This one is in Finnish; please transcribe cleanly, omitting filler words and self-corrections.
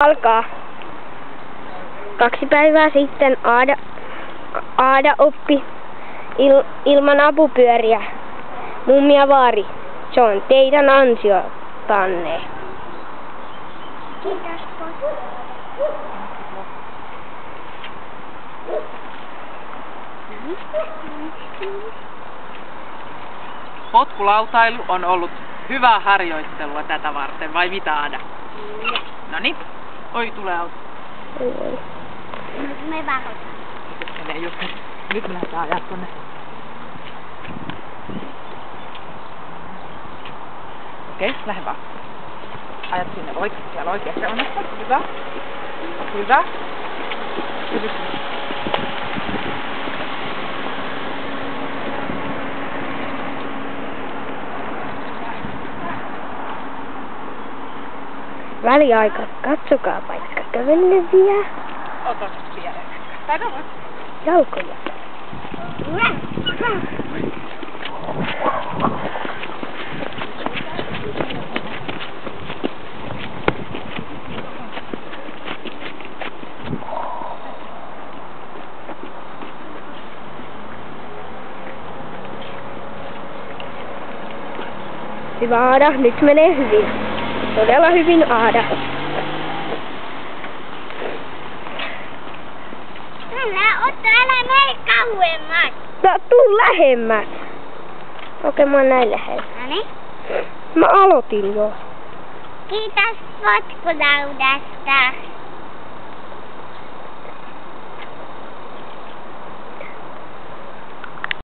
Alkaa. 2 päivää sitten Aada oppi ilman apupyöriä. Mummi ja vaari. Se on teidän ansiotanne. Kiitos. Potkulautailu on ollut hyvää harjoittelua tätä varten, vai mitä, Aada? Noniin. Oi, tulee auto. Me varoitaan. Nyt me lähdetään ajaa tonne. Okei, lähde vaan. Ajat sinne siellä oikeassa reunassa. Hyvä. Hyvä. Hyvä. Väliaika. Katsokaa paikka. Käveleviä. Ota vielä. Tai no. Jalkoja. Hyvä, Aada. Nyt menee hyvin. Todella hyvin, Aada. Älä mene kauemmas. No, tuu lähemmäs. Okei, mä oon näin lähellä. Noniin. Mä aloitin jo. Kiitos potkulaudasta.